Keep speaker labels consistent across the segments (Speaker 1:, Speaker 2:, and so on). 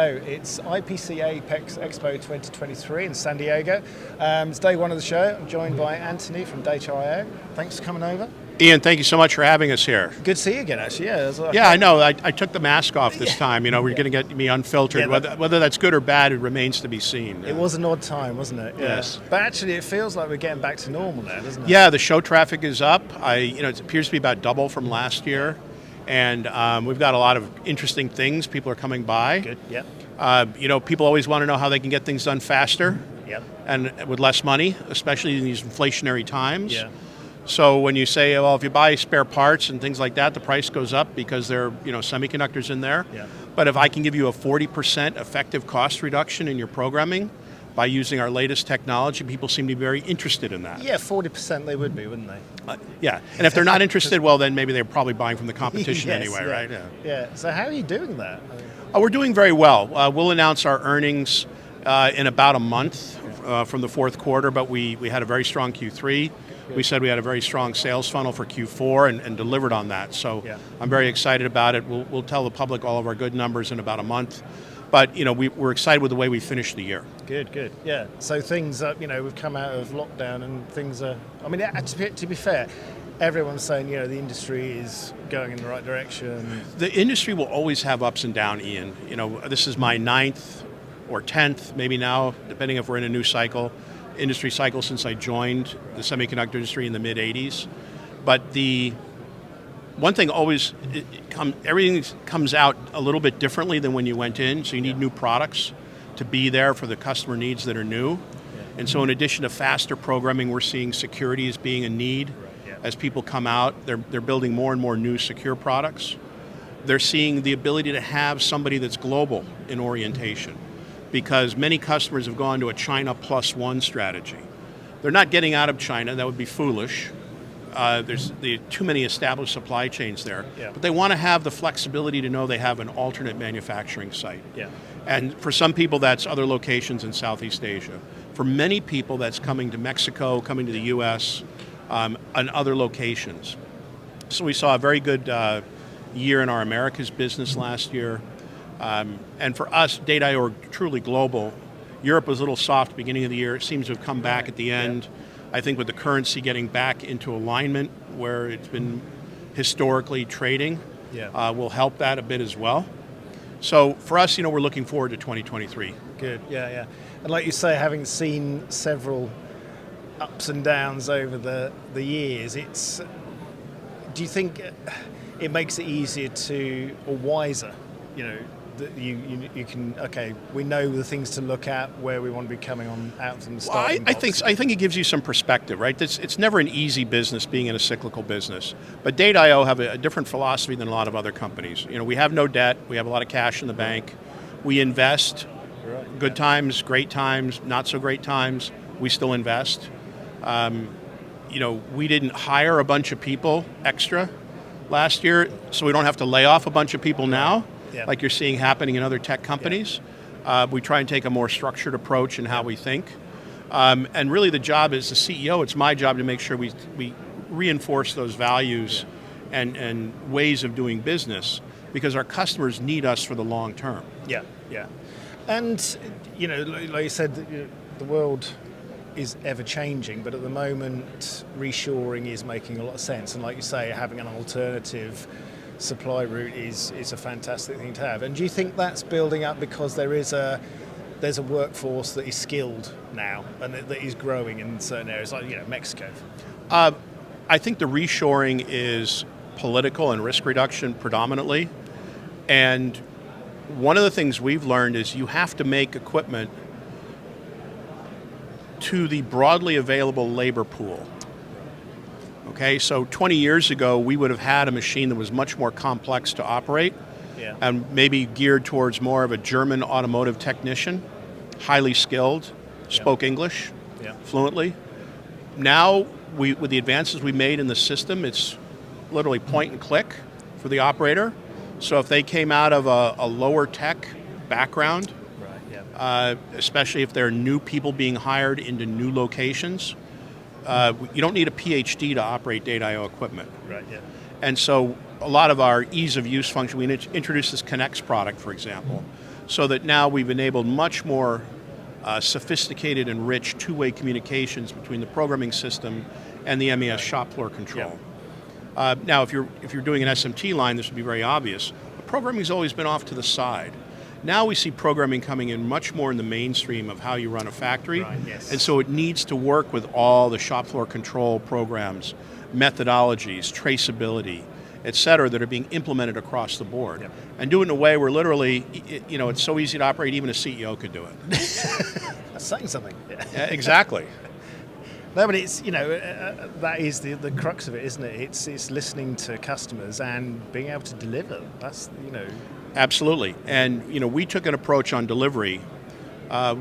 Speaker 1: show. It's IPC Expo 2023 in San Diego. It's day one of the show. I'm joined by Anthony from Data.io. Thanks for coming over.
Speaker 2: Ian, thank you so much for having us here.
Speaker 1: Good to see you again, actually.
Speaker 2: Yeah, I know. I took the mask off this time. You know, we're going to get me unfiltered. Whether that's good or bad, it remains to be seen.
Speaker 1: It was an odd time, wasn't it?
Speaker 2: Yes.
Speaker 1: But actually, it feels like we're getting back to normal now, doesn't it?
Speaker 2: Yeah, the show traffic is up. It appears to be about double from last year. And we've got a lot of interesting things. People are coming by.
Speaker 1: Good, yeah.
Speaker 2: People always want to know how they can get things done faster.
Speaker 1: Yep.
Speaker 2: And with less money, especially in these inflationary times.
Speaker 1: Yeah.
Speaker 2: So when you say, well, if you buy spare parts and things like that, the price goes up because there are semiconductors in there.
Speaker 1: Yeah.
Speaker 2: But if I can give you a 40% effective cost reduction in your programming by using our latest technology, people seem to be very interested in that.
Speaker 1: Yeah, 40% they would be, wouldn't they?
Speaker 2: Yeah, and if they're not interested, well, then maybe they're probably buying from the competition anyway, right?
Speaker 1: Yeah. So how are you doing that?
Speaker 2: We're doing very well. We'll announce our earnings in about a month from the fourth quarter, but we had a very strong Q3. We said we had a very strong sales funnel for Q4 and delivered on that. So I'm very excited about it. We'll tell the public all of our good numbers in about a month. But we're excited with the way we finished the year.
Speaker 1: Good. Yeah. So things, we've come out of lockdown and things are. I mean, to be fair, everyone's saying the industry is going in the right direction.
Speaker 2: The industry will always have ups and downs, Ian. This is my 9th or 10th, maybe now, depending if we're in a new industry cycle since I joined the semiconductor industry in the mid-'80s. But the one thing always, everything comes out a little bit differently than when you went in, so you need new products to be there for the customer needs that are new. Yeah. And so in addition to faster programming, we're seeing security as being a need. As people come out, they're building more and more new secure products. They're seeing the ability to have somebody that's global in orientation, because many customers have gone to a China plus one strategy. They're not getting out of China, that would be foolish. There's too many established supply chains there. Yeah. But they want to have the flexibility to know they have an alternate manufacturing site.
Speaker 1: Yeah.
Speaker 2: And for some people, that's other locations in Southeast Asia. For many people, that's coming to Mexico, coming to the US, and other locations. So we saw a very good year in our Americas business last year. And for us, Data.io are truly global. Europe was a little soft beginning of the year. It seems to have come back at the end. Yeah. I think with the currency getting back into alignment where it's been historically trading, will help that a bit as well. So for us, we're looking forward to 2023.
Speaker 1: Good, yeah. And like you say, having seen several ups and downs over the years, do you think it makes it easier or wiser, that you can, we know the things to look at where we want to be coming on out from the start.
Speaker 2: I think it gives you some perspective, right? It's never an easy business being in a cyclical business. But Data.io have a different philosophy than a lot of other companies. We have no debt. We have a lot of cash in the bank. We invest. Good times, great times, not so great times. We still invest. We didn't hire a bunch of people extra last year, so we don't have to lay off a bunch of people now. Like you're seeing happening in other tech companies. We try and take a more structured approach in how we think. And really the job as the CEO, it's my job to make sure we reinforce those values and ways of doing business, because our customers need us for the long term.
Speaker 1: Yeah. And, like you said, the world is ever changing, but at the moment reshoring is making a lot of sense. And like you say, having an alternative supply route is a fantastic thing to have. And do you think that's building up because there's a workforce that is skilled now and that is growing in certain areas, like Mexico?
Speaker 2: I think the reshoring is political and risk reduction predominantly. And one of the things we've learned is you have to make equipment to the broadly available labor pool. Okay, so 20 years ago, we would have had a machine that was much more complex to operate and maybe geared towards more of a German automotive technician, highly skilled, spoke English fluently. Now, with the advances we made in the system, it's literally point and click for the operator. So if they came out of a lower tech background, especially if there are new people being hired into new locations, you don't need a PhD to operate Data.io equipment. And so a lot of our ease of use function, we introduced this Connects product, for example. so that now we've enabled much more sophisticated and rich two-way communications between the programming system and the MES shop floor control. Now, if you're doing an SMT line, this would be very obvious. But programming's always been off to the side. Now we see programming coming in much more in the mainstream of how you run a factory.
Speaker 1: Right, yes.
Speaker 2: And so it needs to work with all the shop floor control programs, methodologies, traceability, et cetera, that are being implemented across the board.
Speaker 1: Yep.
Speaker 2: And do it in a way where literally, it's so easy to operate, even a CEO could do it.
Speaker 1: That's saying something.
Speaker 2: Yeah, exactly.
Speaker 1: No, but it's, that is the crux of it, isn't it? It's listening to customers and being able to deliver. That's,
Speaker 2: Absolutely. And, we took an approach on delivery.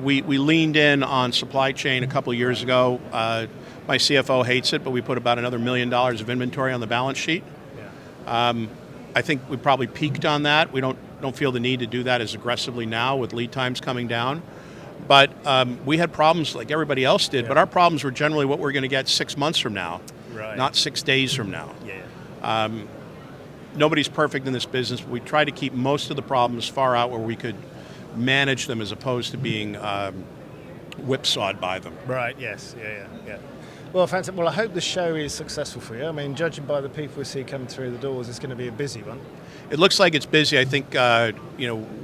Speaker 2: We leaned in on supply chain a couple of years ago. My CFO hates it, but we put about another $1 million of inventory on the balance sheet. I think we probably peaked on that. We don't feel the need to do that as aggressively now with lead times coming down. But we had problems like everybody else did, but our problems were generally what we're going to get 6 months from now, not 6 days from now. Nobody's perfect in this business, but we try to keep most of the problems far out where we could manage them as opposed to being whipsawed by them.
Speaker 1: Right, yes, yeah. Well, fantastic. Well, I hope the show is successful for you. I mean, judging by the people we see coming through the doors, it's going to be a busy one.
Speaker 2: It looks like it's busy. I think,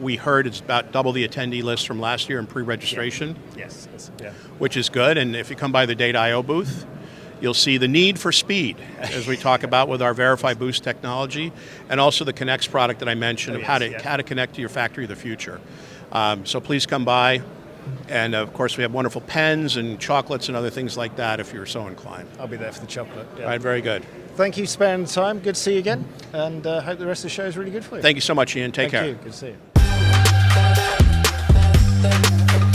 Speaker 2: we heard it's about double the attendee list from last year in pre-registration.
Speaker 1: Yes.
Speaker 2: Which is good. And if you come by the Data.io booth, you'll see the need for speed, as we talk about with our Verify Boost technology, and also the Connects product that I mentioned of how to connect to your factory of the future. So please come by. And of course, we have wonderful pens and chocolates and other things like that if you're so inclined.
Speaker 1: I'll be there for the chocolate. Yeah.
Speaker 2: All right, very good.
Speaker 1: Thank you for spending the time. Good to see you again. And hope the rest of the show is really good for you.
Speaker 2: Thank you so much, Ian. Take care.
Speaker 1: Thank you. Good to see you.